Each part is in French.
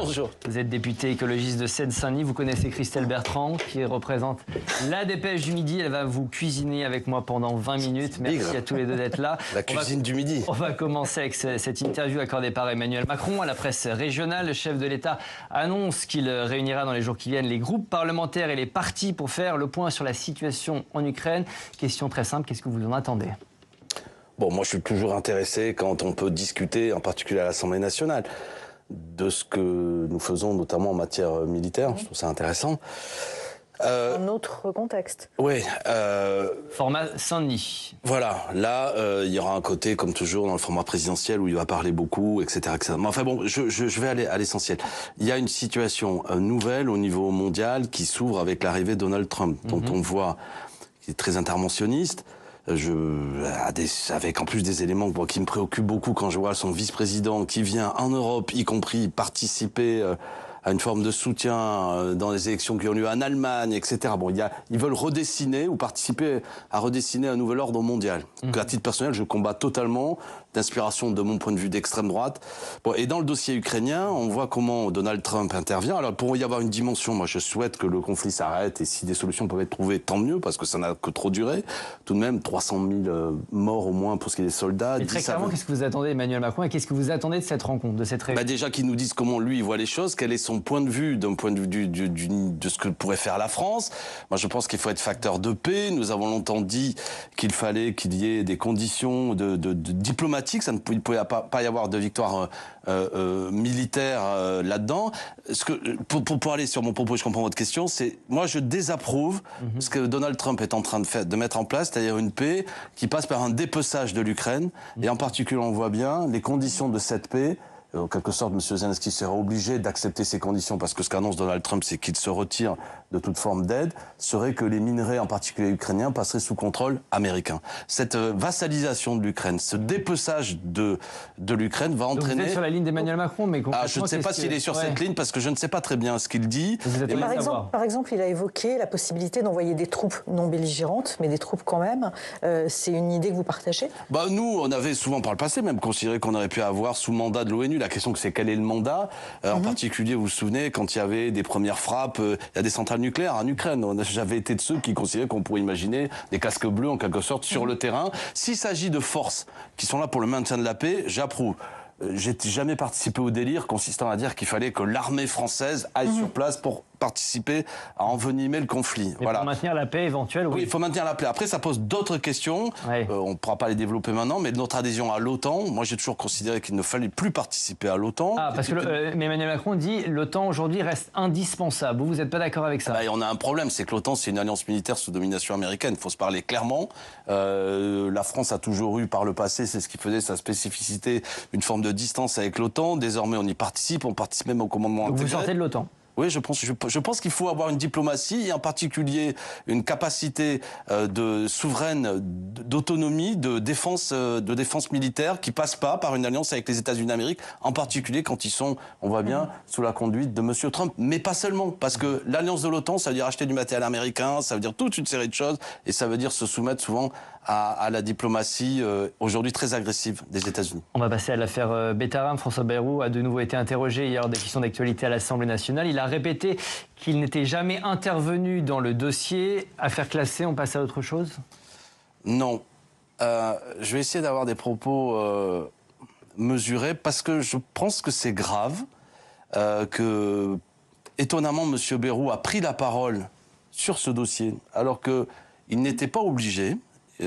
Bonjour. Vous êtes député écologiste de Seine-Saint-Denis. Vous connaissez Christelle Bertrand, qui représente la Dépêche du Midi. Elle va vous cuisiner avec moi pendant 20 minutes. Merci à tous les deux d'être là. La cuisine du Midi. On va commencer avec cette interview accordée par Emmanuel Macron à la presse régionale. Le chef de l'État annonce qu'il réunira dans les jours qui viennent les groupes parlementaires et les partis pour faire le point sur la situation en Ukraine. Question très simple, qu'est-ce que vous en attendez ? Bon, moi je suis toujours intéressé quand on peut discuter, en particulier à l'Assemblée nationale, de ce que nous faisons, notamment en matière militaire. Je trouve ça intéressant. Un autre contexte. Oui. Format Saint-Denis. Voilà, là, il y aura un côté, comme toujours, dans le format présidentiel, où il va parler beaucoup, etc. etc. Mais enfin bon, je vais aller à l'essentiel. Il y a une situation nouvelle au niveau mondial qui s'ouvre avec l'arrivée de Donald Trump, dont on voit qu'il est très interventionniste. Avec en plus des éléments qui me préoccupent beaucoup quand je vois son vice-président qui vient en Europe, y compris participer à une forme de soutien dans les élections qui ont lieu en Allemagne, etc. Bon, ils veulent redessiner ou participer à redessiner un nouvel ordre mondial. À titre personnel, je combats totalement, d'inspiration de mon point de vue d'extrême droite. Bon, et dans le dossier ukrainien, on voit comment Donald Trump intervient. Alors, pour y avoir une dimension, moi je souhaite que le conflit s'arrête et si des solutions peuvent être trouvées, tant mieux, parce que ça n'a que trop duré. Tout de même, 300 000 morts au moins pour ce qui est des soldats. Et très clairement, qu'est-ce que vous attendez, Emmanuel Macron, et qu'est-ce que vous attendez de cette rencontre, de cette réunion ? Déjà qu'il nous dise comment lui il voit les choses, quel est son point de vue, d'un point de vue de ce que pourrait faire la France. Moi je pense qu'il faut être facteur de paix. Nous avons longtemps dit qu'il fallait qu'il y ait des conditions de diplomatiques. Ça ne pouvait pas y avoir de victoire militaire là-dedans. Pour aller sur mon propos, je comprends votre question, c'est moi je désapprouve ce que Donald Trump est en train de mettre en place, c'est-à-dire une paix qui passe par un dépeçage de l'Ukraine. Et en particulier, on voit bien les conditions de cette paix. En quelque sorte, M. Zelensky sera obligé d'accepter ces conditions parce que ce qu'annonce Donald Trump, c'est qu'il se retire de toute forme d'aide, serait que les minerais, en particulier ukrainiens, passeraient sous contrôle américain. Cette vassalisation de l'Ukraine, ce dépeçage de l'Ukraine va entraîner... Donc vous êtes sur la ligne d'Emmanuel Macron, mais concrètement... je ne sais pas s'il est sur cette ligne parce que je ne sais pas très bien ce qu'il dit. Par exemple, il a évoqué la possibilité d'envoyer des troupes non belligérantes, mais des troupes quand même. C'est une idée que vous partagez ? Nous, on avait souvent par le passé même considéré qu'on aurait pu avoir sous mandat de l'ONU. La question c'est quel est le mandat. En particulier, vous vous souvenez, quand il y avait des premières frappes, il y a des centrales nucléaires en Ukraine. J'avais été de ceux qui considéraient qu'on pourrait imaginer des casques bleus en quelque sorte sur le terrain. S'il s'agit de forces qui sont là pour le maintien de la paix, j'approuve. J'ai jamais participé au délire consistant à dire qu'il fallait que l'armée française aille sur place pour participer à envenimer le conflit. Voilà. Pour maintenir la paix éventuelle, oui. Oui, il faut maintenir la paix. Après, ça pose d'autres questions. Ouais. On ne pourra pas les développer maintenant, mais notre adhésion à l'OTAN, moi j'ai toujours considéré qu'il ne fallait plus participer à l'OTAN. Parce que Emmanuel Macron dit l'OTAN aujourd'hui reste indispensable. Vous n'êtes pas d'accord avec ça ? On a un problème, c'est que l'OTAN c'est une alliance militaire sous domination américaine. Il faut se parler clairement. La France a toujours eu par le passé, c'est ce qui faisait sa spécificité, une forme de distance avec l'OTAN. Désormais, on participe même au commandement intégré. Vous sortez de l'OTAN ? Oui, je pense qu'il faut avoir une diplomatie et en particulier une capacité souveraine d'autonomie, de défense militaire qui passe pas par une alliance avec les États-Unis d'Amérique, en particulier quand ils sont, on voit bien, sous la conduite de M. Trump. Mais pas seulement, parce que l'alliance de l'OTAN, ça veut dire acheter du matériel américain, ça veut dire toute une série de choses et ça veut dire se soumettre souvent à la diplomatie aujourd'hui très agressive des États-Unis. On va passer à l'affaire Bétharram. François Bayrou a de nouveau été interrogé hier des questions d'actualité à l'Assemblée nationale. Il a répété qu'il n'était jamais intervenu dans le dossier. Affaire classée, on passe à autre chose ? Non. Je vais essayer d'avoir des propos mesurés parce que je pense que c'est grave que, étonnamment, M. Bayrou a pris la parole sur ce dossier alors qu'il n'était pas obligé. Il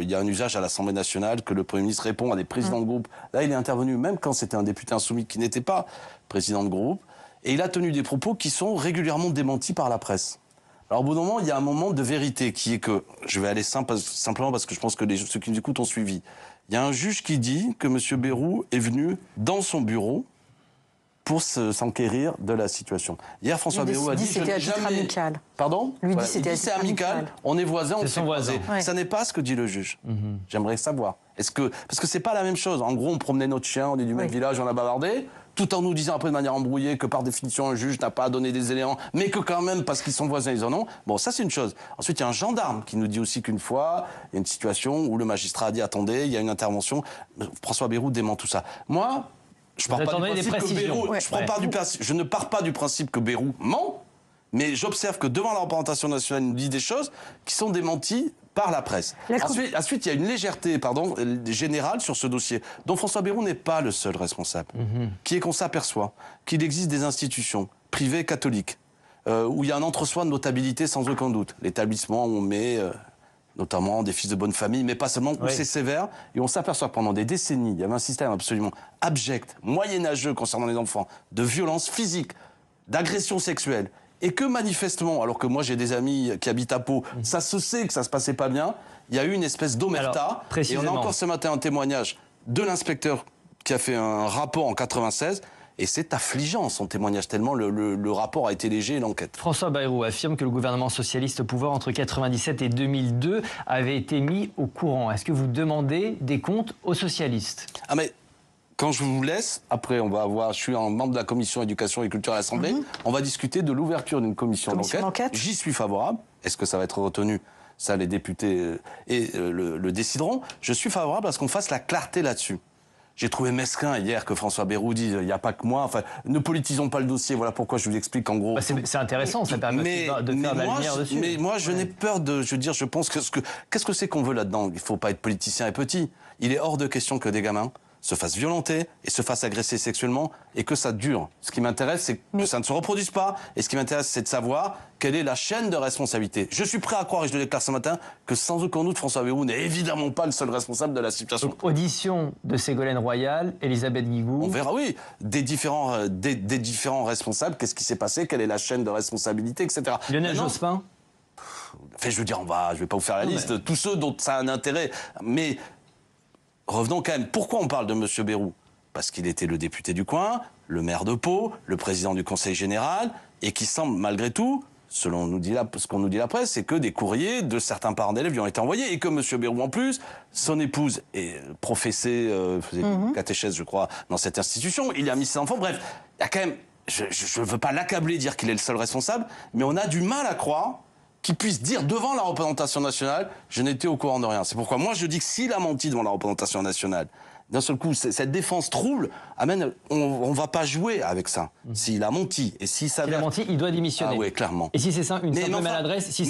y a un usage à l'Assemblée nationale que le Premier ministre répond à des présidents de groupe. Là, il est intervenu même quand c'était un député insoumis qui n'était pas président de groupe. Et il a tenu des propos qui sont régulièrement démentis par la presse. Alors au bout d'un moment, il y a un moment de vérité qui est que, je vais aller simplement parce que je pense que ceux qui nous écoutent ont suivi. Il y a un juge qui dit que M. Bayrou est venu dans son bureau pour s'enquérir de la situation. Hier, François Bayrou a dit... C'était à titre amical. Pardon ? Lui dit c'était à titre amical. On est voisins, on s'est croisés. Ouais. Ça n'est pas ce que dit le juge. J'aimerais savoir. Parce que c'est pas la même chose. En gros, on promenait notre chien, on est du même village, on a bavardé, tout en nous disant après de manière embrouillée que par définition un juge n'a pas à donner des éléments, mais que quand même, parce qu'ils sont voisins, ils en ont. Bon, ça c'est une chose. Ensuite, il y a un gendarme qui nous dit aussi qu'une fois, il y a une situation où le magistrat a dit attendez, il y a une intervention. François Bayrou dément tout ça. Moi, je pars pas du principe que Bayrou, je ne pars pas du principe que Bayrou ment, mais j'observe que devant la représentation nationale, il nous dit des choses qui sont démenties par la presse. Ensuite, il y a une légèreté générale sur ce dossier, dont François Bayrou n'est pas le seul responsable, qui est qu'on s'aperçoit qu'il existe des institutions privées catholiques, où il y a un entre-soi de notabilité sans aucun doute. L'établissement où on met notamment des fils de bonne famille, mais pas seulement, où c'est sévère, et on s'aperçoit que pendant des décennies, il y avait un système absolument abject, moyenâgeux concernant les enfants, de violence physique, d'agression sexuelle, et que manifestement, alors que moi j'ai des amis qui habitent à Pau, ça se sait que ça se passait pas bien, il y a eu une espèce d'omerta, et on a encore ce matin un témoignage de l'inspecteur qui a fait un rapport en 96, et c'est affligeant son témoignage, tellement le rapport a été léger, l'enquête. François Bayrou affirme que le gouvernement socialiste au pouvoir entre 1997 et 2002 avait été mis au courant. Est-ce que vous demandez des comptes aux socialistes? Ah mais... Quand je vous laisse, après je suis un membre de la commission éducation et culture à l'Assemblée, on va discuter de l'ouverture d'une commission d'enquête. J'y suis favorable. Est-ce que ça va être retenu? Ça, les députés le décideront. Je suis favorable à ce qu'on fasse la clarté là-dessus. J'ai trouvé mesquin hier que François Bayrou dit il n'y a pas que moi. Enfin, ne politisons pas le dossier. Voilà pourquoi je vous explique en gros. C'est intéressant, ça permet de faire de la lumière dessus. Mais moi, je n'ai peur de. Je pense que qu'est-ce que c'est qu'on veut là-dedans? Il ne faut pas être politicien et petit. Il est hors de question que des gamins se fassent violenter et se fassent agresser sexuellement et que ça dure. Ce qui m'intéresse, c'est que ça ne se reproduise pas. Et ce qui m'intéresse, c'est de savoir quelle est la chaîne de responsabilité. Je suis prêt à croire, et je le déclare ce matin, que sans aucun doute, François Bayrou n'est évidemment pas le seul responsable de la situation. Donc, audition de Ségolène Royal, Elisabeth Guigou. On verra, oui, des différents responsables, qu'est-ce qui s'est passé, quelle est la chaîne de responsabilité, etc. Lionel Jospin. Enfin, je veux dire, je vais pas vous faire la liste de tous ceux dont ça a un intérêt, mais revenons quand même. Pourquoi on parle de M. Bayrou? Parce qu'il était le député du coin, le maire de Pau, le président du conseil général, et qui semble, malgré tout, selon ce qu'on nous dit la presse, c'est que des courriers de certains parents d'élèves lui ont été envoyés, et que M. Bayrou, en plus, son épouse faisait catéchèse, je crois, dans cette institution, il y a mis ses enfants. Bref, il y a quand même, je ne veux pas l'accabler, dire qu'il est le seul responsable, mais on a du mal à croire qu'il puisse dire devant la représentation nationale « je n'étais au courant de rien ». C'est pourquoi moi je dis que s'il a menti devant la représentation nationale, d'un seul coup, cette défense trouble amène... On ne va pas jouer avec ça. S'il a menti et s'il s'avère... S'il a menti, il doit démissionner. Ah oui, clairement. Et si c'est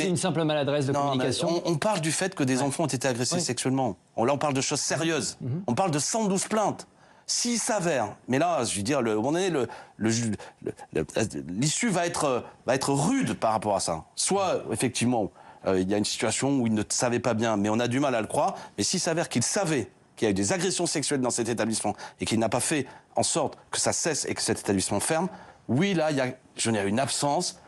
une simple maladresse de communication... On parle du fait que des enfants ont été agressés sexuellement. Là, on parle de choses sérieuses. On parle de 112 plaintes. S'il s'avère, mais là, je veux dire, l'issue va être rude par rapport à ça. Soit, effectivement, il y a une situation où il ne savait pas bien, mais on a du mal à le croire. Mais s'il s'avère qu'il savait qu'il y a eu des agressions sexuelles dans cet établissement et qu'il n'a pas fait en sorte que ça cesse et que cet établissement ferme, oui, là, il y a une absence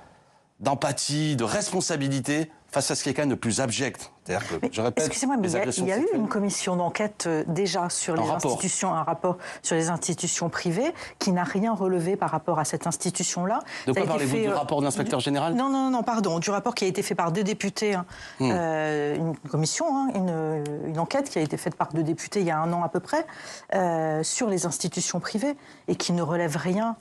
d'empathie, de responsabilité face à ce qui est quand même le plus abject. C'est-à-dire que, je répète, excusez-moi, mais il y a eu une commission d'enquête déjà sur les institutions, un rapport sur les institutions privées qui n'a rien relevé par rapport à cette institution-là. De quoi parlez-vous, du rapport de l'inspecteur général? Non, pardon, du rapport qui a été fait par 2 députés, une commission, une enquête qui a été faite par 2 députés il y a 1 an à peu près, sur les institutions privées et qui ne relève rien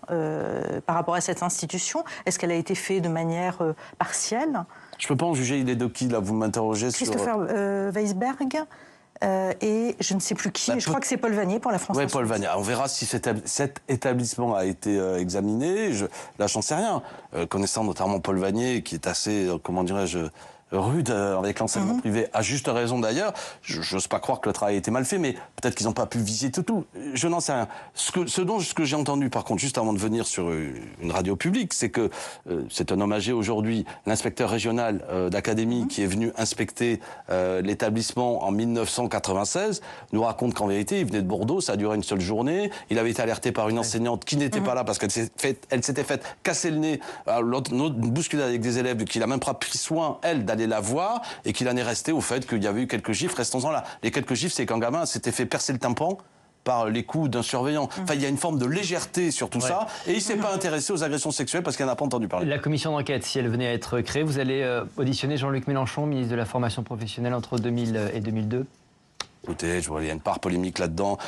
par rapport à cette institution. Est-ce qu'elle a été faite de manière partielle? Je ne peux pas en juger, il est de qui, là, vous m'interrogez sur... Christopher Weisberg et je ne sais plus qui, je crois que c'est Paul Vanier pour la France. Oui, Paul Vanier. On verra si cet établissement a été examiné. Là, j'en sais rien. Connaissant notamment Paul Vanier, qui est assez, comment dirais-je, rude avec l'enseignement privé, à juste raison d'ailleurs. Je n'ose pas croire que le travail a été mal fait, mais peut-être qu'ils n'ont pas pu visiter tout. Je n'en sais rien. Ce que j'ai entendu, par contre, juste avant de venir sur une radio publique, c'est que c'est un homme âgé aujourd'hui, l'inspecteur régional d'académie qui est venu inspecter l'établissement en 1996, nous raconte qu'en vérité, il venait de Bordeaux, ça a duré une seule journée, il avait été alerté par une enseignante qui n'était pas là parce qu'elle s'était faite casser le nez, une bousculade avec des élèves, qu'il a même pas pris soin, elle, d'aller la voir, et qu'il en est resté au fait qu'il y avait eu quelques gifles. Restons-en là. Les quelques gifles, c'est qu'un gamin s'était fait percer le tympan par les coups d'un surveillant. Enfin, il y a une forme de légèreté sur tout ça, et il ne s'est pas intéressé aux agressions sexuelles parce qu'il n'en a pas entendu parler. La commission d'enquête, si elle venait à être créée, vous allez auditionner Jean-Luc Mélenchon, ministre de la Formation professionnelle entre 2000 et 2002 ? Écoutez, je vois, il y a une part polémique là-dedans.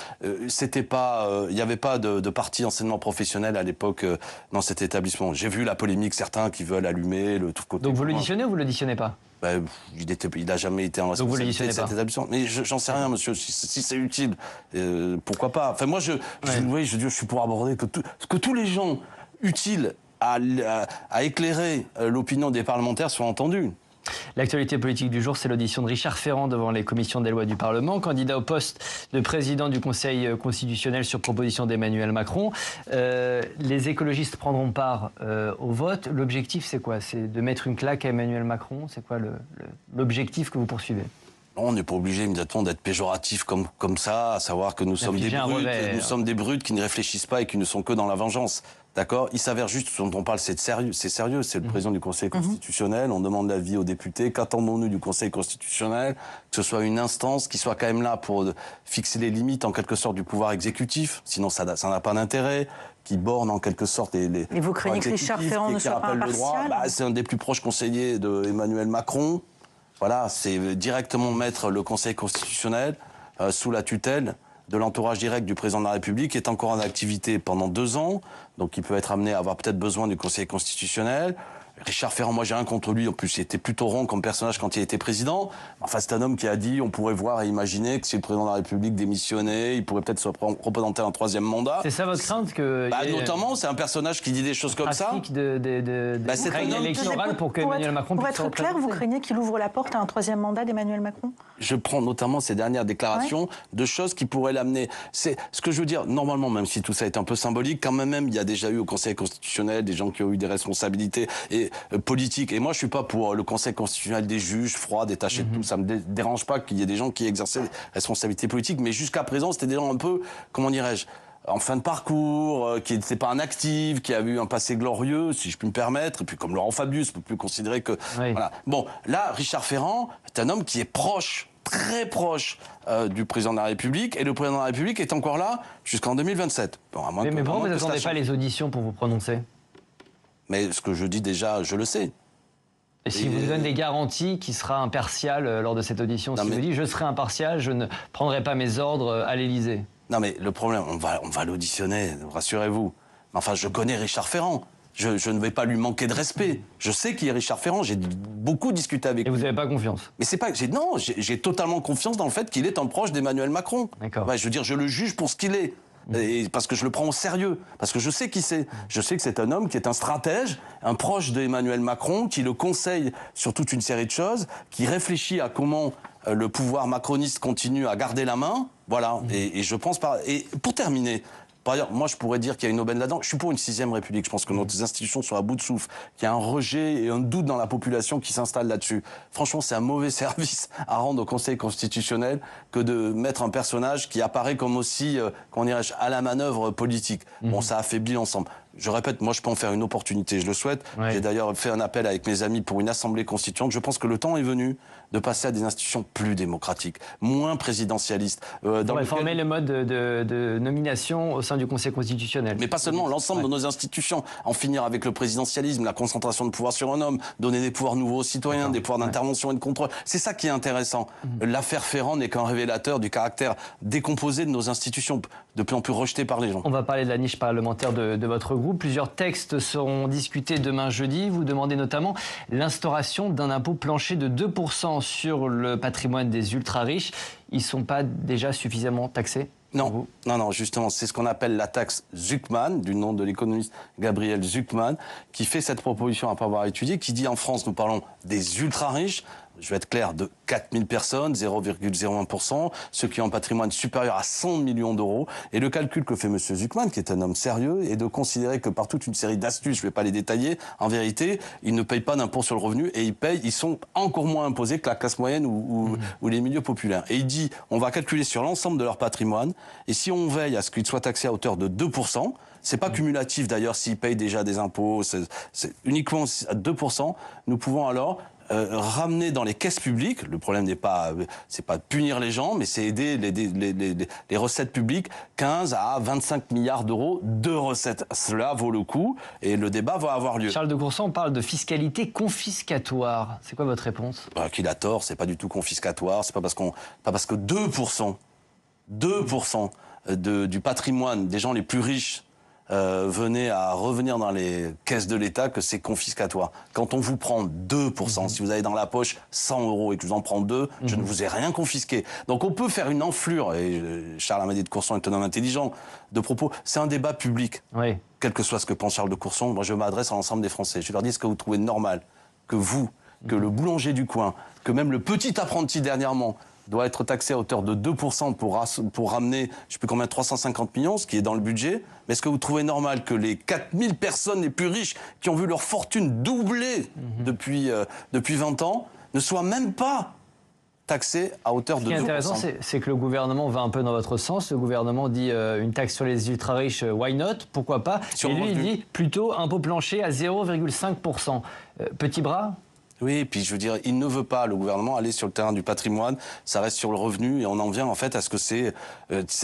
C'était pas, il n'y avait pas de parti enseignement professionnel à l'époque dans cet établissement. J'ai vu la polémique, certains qui veulent allumer le tout côté. Donc vous l'auditionnez ou vous l'auditionnez pas? il n'a jamais été en responsabilité de cet établissement. Mais j'en sais rien, monsieur. Si c'est utile, pourquoi pas. Enfin, moi, je suis pour aborder que tous les gens utiles à éclairer l'opinion des parlementaires soient entendus. L'actualité politique du jour, c'est l'audition de Richard Ferrand devant les commissions des lois du Parlement, candidat au poste de président du Conseil constitutionnel sur proposition d'Emmanuel Macron. Les écologistes prendront part au vote. L'objectif, c'est quoi? C'est de mettre une claque à Emmanuel Macron? C'est quoi l'objectif que vous poursuivez? On n'est pas obligé immédiatement d'être péjoratif comme ça, à savoir que nous sommes des brutes qui ne réfléchissent pas et qui ne sont que dans la vengeance. D'accord? Il s'avère juste, ce dont on parle, c'est sérieux, c'est le président du Conseil constitutionnel, on demande l'avis aux députés, qu'attendons-nous du Conseil constitutionnel? Que ce soit une instance qui soit quand même là pour fixer les limites, en quelque sorte, du pouvoir exécutif, sinon ça n'a pas d'intérêt, qui borne en quelque sorte les Et vous craignez que Richard Ferrand ne soit pas impartial? C'est un des plus proches conseillers d'Emmanuel Macron. Voilà, c'est directement mettre le Conseil constitutionnel sous la tutelle de l'entourage direct du président de la République, qui est encore en activité pendant 2 ans, donc il peut être amené à avoir peut-être besoin du Conseil constitutionnel. Richard Ferrand, moi j'ai rien contre lui, en plus il était plutôt rond comme personnage quand il était président. Enfin c'est un homme qui a dit, on pourrait voir et imaginer que si le président de la République démissionnait, il pourrait peut-être se représenter un 3e mandat. C'est ça votre crainte que... Notamment, c'est un personnage qui dit des choses comme ça. Trafic de règles électorales pour que Emmanuel Macron puisse se représenter. Pour être clair, vous craignez qu'il ouvre la porte à un 3e mandat d'Emmanuel Macron? Je prends notamment ces dernières déclarations de choses qui pourraient l'amener. C'est ce que je veux dire, normalement, même si tout ça est un peu symbolique, quand même, il y a déjà eu au Conseil constitutionnel des gens qui ont eu des responsabilités politiques. Et moi, je suis pas pour le Conseil constitutionnel des juges, froids, détachés de tout. Ça me dérange pas qu'il y ait des gens qui exerçaient des responsabilités politiques. Mais jusqu'à présent, c'était des gens un peu, comment dirais-je, en fin de parcours, qui n'était pas un actif, qui avait eu un passé glorieux, si je puis me permettre. Et puis comme Laurent Fabius, on peut plus considérer que... Oui. Voilà. Bon, là, Richard Ferrand est un homme qui est proche, très proche du président de la République, et le président de la République est encore là jusqu'en 2027. Bon, mais pourquoi vous n'attendez pas les auditions pour vous prononcer? Mais ce que je dis déjà, je le sais. Et si vous donne des garanties qu'il sera impartial lors de cette audition, si vous dites je serai impartial, je ne prendrai pas mes ordres à l'Élysée. Non mais le problème, on va l'auditionner, rassurez-vous. Enfin, je connais Richard Ferrand. Je ne vais pas lui manquer de respect. Je sais qui est Richard Ferrand, j'ai beaucoup discuté avec lui. Et vous n'avez pas confiance? Mais c'est pas... Non, j'ai totalement confiance dans le fait qu'il est un proche d'Emmanuel Macron. D'accord. Ouais, je veux dire, je le juge pour ce qu'il est. Et parce que je le prends au sérieux, parce que je sais qui c'est. Je sais que c'est un homme qui est un stratège, un proche d'Emmanuel Macron, qui le conseille sur toute une série de choses, qui réfléchit à comment le pouvoir macroniste continue à garder la main. Voilà. Et je pense pas... Et pour terminer... Par ailleurs, moi, je pourrais dire qu'il y a une aubaine là-dedans. Je suis pour une 6e République. Je pense que nos institutions sont à bout de souffle, qu'il y a un rejet et un doute dans la population qui s'installe là-dessus. Franchement, c'est un mauvais service à rendre au Conseil constitutionnel que de mettre un personnage qui apparaît comme aussi, comment dirais-je, à la manœuvre politique. Bon, ça affaiblit l'ensemble. Je répète, moi, je peux en faire une opportunité, je le souhaite. Ouais. J'ai d'ailleurs fait un appel avec mes amis pour une assemblée constituante. Je pense que le temps est venu de passer à des institutions plus démocratiques, moins présidentialistes. Dans réformer le mode de nomination au sein du Conseil constitutionnel. Mais pas seulement, l'ensemble de nos institutions. En finir avec le présidentialisme, la concentration de pouvoir sur un homme, donner des pouvoirs nouveaux aux citoyens, des pouvoirs d'intervention et de contrôle. C'est ça qui est intéressant. L'affaire Ferrand n'est qu'un révélateur du caractère décomposé de nos institutions, de plus en plus rejetées par les gens. On va parler de la niche parlementaire de votre groupe. Plusieurs textes seront discutés demain jeudi. Vous demandez notamment l'instauration d'un impôt plancher de 2% sur le patrimoine des ultra-riches. Ils ne sont pas déjà suffisamment taxés ? Non, justement, c'est ce qu'on appelle la taxe Zucman, du nom de l'économiste Gabriel Zucman, qui fait cette proposition après avoir étudié, qui dit en France, nous parlons des ultra-riches, je vais être clair, de 4000 personnes, 0,01%, ceux qui ont un patrimoine supérieur à 100 millions d'euros. Et le calcul que fait M. Zucman, qui est un homme sérieux, est de considérer que par toute une série d'astuces, je ne vais pas les détailler, en vérité, ils ne payent pas d'impôt sur le revenu et ils sont encore moins imposés que la classe moyenne ou les milieux populaires. Et il dit, on va calculer sur l'ensemble de leur patrimoine, et si on veille à ce qu'ils soient taxés à hauteur de 2%, c'est pas cumulatif d'ailleurs s'ils payent déjà des impôts, c'est uniquement à 2%, nous pouvons alors ramener dans les caisses publiques, le problème c'est pas de punir les gens, mais c'est aider les recettes publiques, 15 à 25 milliards d'euros de recettes. Cela vaut le coup et le débat va avoir lieu. Charles de Courson, on parle de fiscalité confiscatoire. C'est quoi votre réponse ? Qu'il a tort, c'est pas du tout confiscatoire, c'est pas parce que 2% du patrimoine des gens les plus riches venait à revenir dans les caisses de l'État, que c'est confiscatoire. Quand on vous prend 2%, si vous avez dans la poche 100 € et que je vous en prends 2, je ne vous ai rien confisqué. Donc on peut faire une enflure, et Charles Amédée de Courson est un homme intelligent de propos, c'est un débat public. Oui. Quel que soit ce que pense Charles de Courson, moi je m'adresse à l'ensemble des Français. Je leur dis, est-ce que vous trouvez normal que vous, que le boulanger du coin, que même le petit apprenti dernièrement, doit être taxé à hauteur de 2% pour ramener, je ne sais plus combien, 350 millions, ce qui est dans le budget. Mais est-ce que vous trouvez normal que les 4000 personnes les plus riches qui ont vu leur fortune doubler depuis 20 ans ne soient même pas taxés à hauteur de 2%? Ce qui est intéressant, c'est que le gouvernement va un peu dans votre sens. Le gouvernement dit une taxe sur les ultra-riches, why not, pourquoi pas. Et lui, il dit plutôt impôt plancher à 0,5%. Petit bras? Oui, puis je veux dire, il ne veut pas, le gouvernement, aller sur le terrain du patrimoine, ça reste sur le revenu, et on en vient en fait à ce que c'est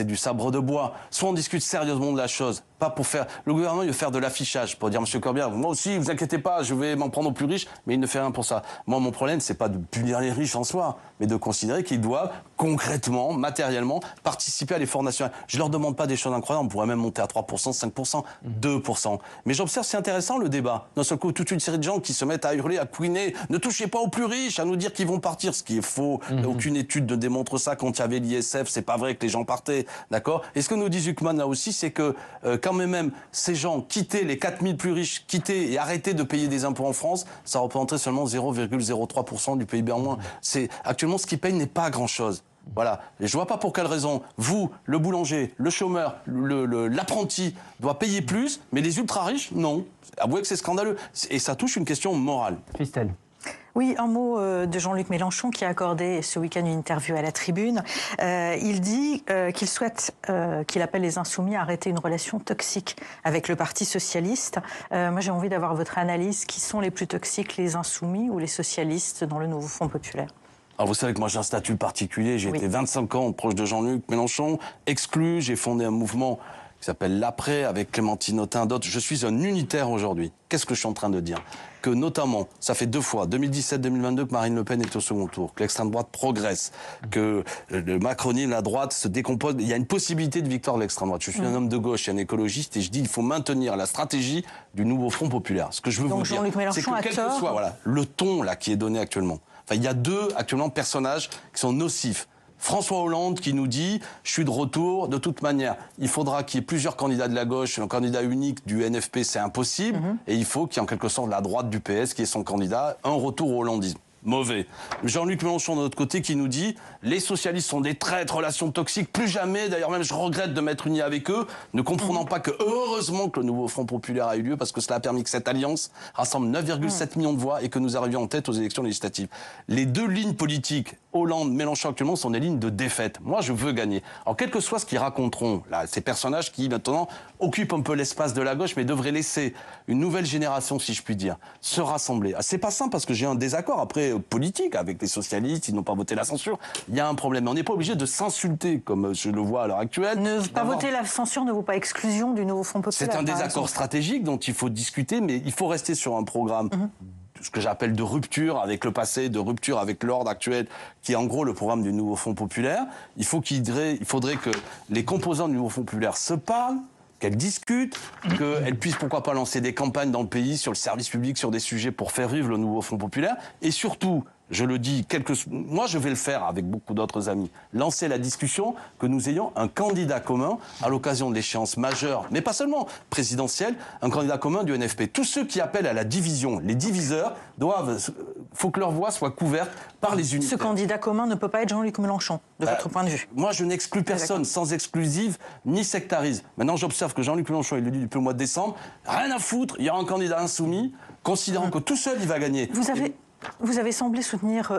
du sabre de bois. Soit on discute sérieusement de la chose, pas pour faire... Le gouvernement, il veut faire de l'affichage, pour dire, Monsieur Corbière, moi aussi, vous inquiétez pas, je vais m'en prendre aux plus riches, mais il ne fait rien pour ça. Moi, mon problème, c'est pas de punir les riches en soi, mais de considérer qu'ils doivent concrètement, matériellement, participer à l'effort national. Je leur demande pas des choses incroyables, on pourrait même monter à 3%, 5%, 2%. Mais j'observe, c'est intéressant le débat. D'un seul coup, toute une série de gens qui se mettent à hurler, à couiner, ne touchez pas aux plus riches, à nous dire qu'ils vont partir, ce qui est faux. Aucune étude ne démontre ça. Quand il y avait l'ISF, c'est pas vrai que les gens partaient, d'accord? Et ce que nous dit Zuckman là aussi, c'est que quand même ces gens quittaient, les 4000 plus riches, quittaient et arrêtaient de payer des impôts en France, ça représenterait seulement 0,03% du PIB en moins. Actuellement, ce qu'ils payent n'est pas grand-chose. Voilà. Et je vois pas pour quelle raison vous, le boulanger, le chômeur, l'apprenti doit payer plus, mais les ultra-riches, non. Avouez que c'est scandaleux. Et ça touche une question morale. Christelle. Oui, un mot de Jean-Luc Mélenchon qui a accordé ce week-end une interview à la Tribune. Il dit qu'il souhaite, qu'il appelle les Insoumis à arrêter une relation toxique avec le Parti socialiste. Moi, j'ai envie d'avoir votre analyse. Qui sont les plus toxiques, les Insoumis ou les socialistes dans le nouveau Front populaire? Alors vous savez que moi j'ai un statut particulier, j'ai été 25 ans proche de Jean-Luc Mélenchon, exclu, j'ai fondé un mouvement qui s'appelle l'Après avec Clémentine Autain, d'autres. Je suis un unitaire aujourd'hui. Qu'est-ce que je suis en train de dire? Que notamment, ça fait 2 fois, 2017-2022, que Marine Le Pen est au second tour, que l'extrême droite progresse, que le macronisme, la droite se décompose. Il y a une possibilité de victoire de l'extrême droite. Je suis un homme de gauche et un écologiste et je dis qu'il faut maintenir la stratégie du nouveau Front populaire. Ce que je veux vous dire, c'est que quel que soit le ton là, qui est donné actuellement, il y a 2 actuellement personnages qui sont nocifs. François Hollande qui nous dit « je suis de retour, de toute manière, il faudra qu'il y ait plusieurs candidats de la gauche, un candidat unique du NFP, c'est impossible, et il faut qu'il y ait en quelque sorte la droite du PS qui est son candidat, un retour au hollandisme ». Mauvais. Jean-Luc Mélenchon de l'autre côté qui nous dit les socialistes sont des traîtres, relations toxiques, plus jamais, d'ailleurs même je regrette de m'être uni avec eux, ne comprenant pas que heureusement que le nouveau Front populaire a eu lieu parce que cela a permis que cette alliance rassemble 9,7 millions de voix et que nous arrivions en tête aux élections législatives. Les 2 lignes politiques, Hollande, Mélenchon actuellement, sont des lignes de défaite. Moi je veux gagner. Alors quel que soit ce qu'ils raconteront, là, ces personnages qui maintenant occupent un peu l'espace de la gauche mais devraient laisser une nouvelle génération, si je puis dire, se rassembler. C'est pas simple parce que j'ai un désaccord après politique avec les socialistes, ils n'ont pas voté la censure. Il y a un problème. Mais on n'est pas obligé de s'insulter comme je le vois à l'heure actuelle. Ne pas voter la censure ne vaut pas exclusion du nouveau Front populaire. C'est un désaccord stratégique dont il faut discuter, mais il faut rester sur un programme ce que j'appelle de rupture avec le passé, de rupture avec l'ordre actuel, qui est en gros le programme du nouveau Front populaire. Il faudrait que les composants du nouveau Front populaire se parlent, qu'elles discutent, qu'elles puissent pourquoi pas lancer des campagnes dans le pays sur le service public, sur des sujets pour faire vivre le nouveau Front populaire. Et surtout, je le dis, moi je vais le faire avec beaucoup d'autres amis, lancer la discussion que nous ayons un candidat commun à l'occasion de l'échéance majeure, mais pas seulement présidentielle, un candidat commun du NFP. Tous ceux qui appellent à la division, les diviseurs, faut que leur voix soit couverte par les unitaires. Ce candidat commun ne peut pas être Jean-Luc Mélenchon, de votre point de vue. Moi je n'exclus personne, sans exclusive ni sectarisme. Maintenant j'observe que Jean-Luc Mélenchon, il le dit depuis le mois de décembre, rien à foutre, il y aura un candidat insoumis, considérant que tout seul il va gagner. Vous avez semblé soutenir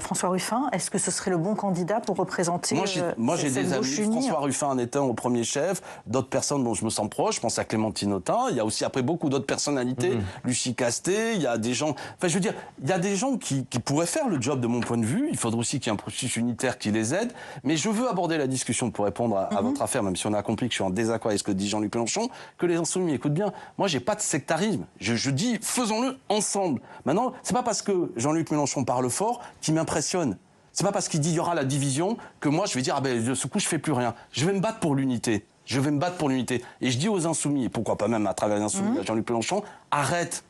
François Ruffin. Est-ce que ce serait le bon candidat pour représenter Moi, j'ai des amis. unie. François Ruffin en est un au premier chef. D'autres personnes dont je me sens proche. Je pense à Clémentine Autain. Il y a aussi après beaucoup d'autres personnalités. Lucie Casté. Il y a des gens... Enfin, je veux dire, il y a des gens qui pourraient faire le job de mon point de vue. Il faudrait aussi qu'il y ait un processus unitaire qui les aide. Mais je veux aborder la discussion pour répondre à votre affaire, même si on a compris que je suis en désaccord avec ce que dit Jean-Luc Mélenchon, que les Insoumis écoutent bien. Moi, j'ai pas de sectarisme. Je dis, faisons-le ensemble. Maintenant, c'est pas parce que Jean-Luc Mélenchon parle fort qui m'impressionne. C'est pas parce qu'il dit il y aura la division que moi je vais dire de ce coup je fais plus rien. Je vais me battre pour l'unité. Je vais me battre pour l'unité. Et je dis aux Insoumis, et pourquoi pas même à travers les Insoumis, à Jean-Luc Mélenchon, arrête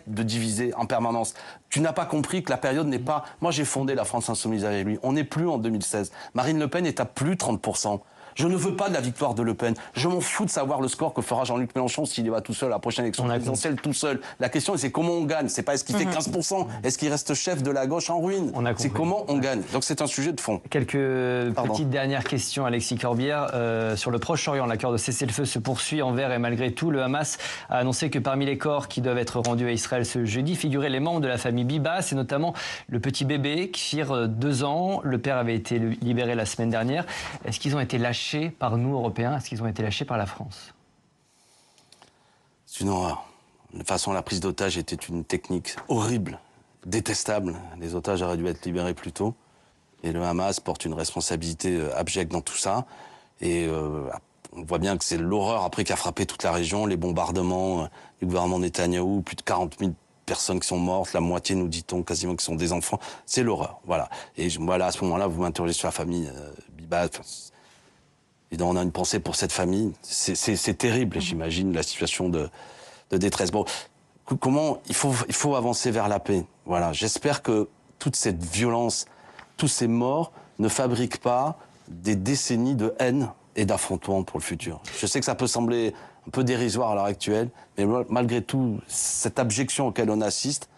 de diviser en permanence. Tu n'as pas compris que la période n'est pas... Moi, j'ai fondé la France Insoumise avec lui. On n'est plus en 2016. Marine Le Pen est à plus 30%. Je ne veux pas de la victoire de Le Pen. Je m'en fous de savoir le score que fera Jean-Luc Mélenchon s'il y va tout seul à la prochaine élection présidentielle, tout seul. La question, c'est comment on gagne. C'est pas est-ce qu'il fait 15%, est-ce qu'il reste chef de la gauche en ruine. C'est comment on gagne. Donc c'est un sujet de fond. Quelques petites dernières questions, Alexis Corbière. Sur le Proche-Orient, l'accord de cessez-le-feu se poursuit envers et malgré tout. Le Hamas a annoncé que parmi les corps qui doivent être rendus à Israël ce jeudi figuraient les membres de la famille Bibas et notamment le petit bébé, Kfir, 2 ans. Le père avait été libéré la semaine dernière. Est-ce qu'ils ont été lâchés par nous, Européens? Est-ce qu'ils ont été lâchés par la France? C'est une horreur. De toute façon, la prise d'otage était une technique horrible, détestable. Les otages auraient dû être libérés plus tôt. Et le Hamas porte une responsabilité abjecte dans tout ça. Et on voit bien que c'est l'horreur après qui a frappé toute la région, les bombardements du gouvernement Netanyahou, plus de 40 000 personnes qui sont mortes, la moitié, nous dit-on, quasiment qui sont des enfants. C'est l'horreur, voilà. Et voilà, à ce moment-là, vous m'interrogez sur la famille Bibas. On a une pensée pour cette famille. C'est terrible, j'imagine, la situation de détresse. Bon, comment il faut avancer vers la paix. Voilà. J'espère que toute cette violence, tous ces morts ne fabriquent pas des décennies de haine et d'affrontement pour le futur. Je sais que ça peut sembler un peu dérisoire à l'heure actuelle, mais malgré tout, cette abjection auquel on assiste,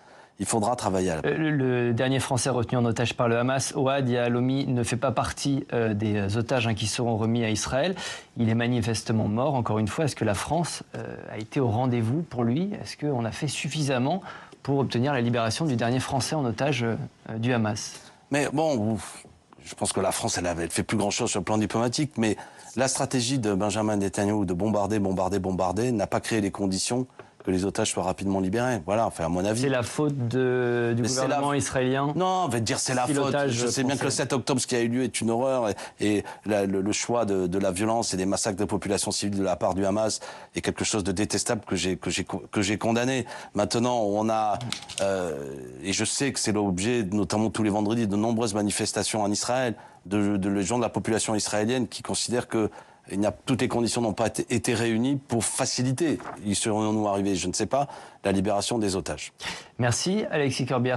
il faudra travailler à la paix. Le dernier Français retenu en otage par le Hamas, Ouad Yahalomi, ne fait pas partie des otages qui seront remis à Israël. Il est manifestement mort, encore une fois. Est-ce que la France a été au rendez-vous pour lui? Est-ce qu'on a fait suffisamment pour obtenir la libération du dernier Français en otage du Hamas? Mais bon, je pense que la France, elle fait plus grand-chose sur le plan diplomatique, mais la stratégie de Benjamin Netanyahou de bombarder n'a pas créé les conditions que les otages soient rapidement libérés. Voilà, enfin, à mon avis. C'est la faute du gouvernement israélien? Non, on va te dire c'est la faute. Je sais bien que le 7 octobre, ce qui a eu lieu est une horreur. Et le choix de la violence et des massacres de populations civiles de la part du Hamas est quelque chose de détestable que j'ai condamné. Maintenant, on a... et je sais que c'est l'objet, notamment tous les vendredis, de nombreuses manifestations en Israël, de gens de la population israélienne qui considèrent que toutes les conditions n'ont pas été réunies pour faciliter, y serions-nous arrivés, je ne sais pas, la libération des otages. Merci Alexis Corbière.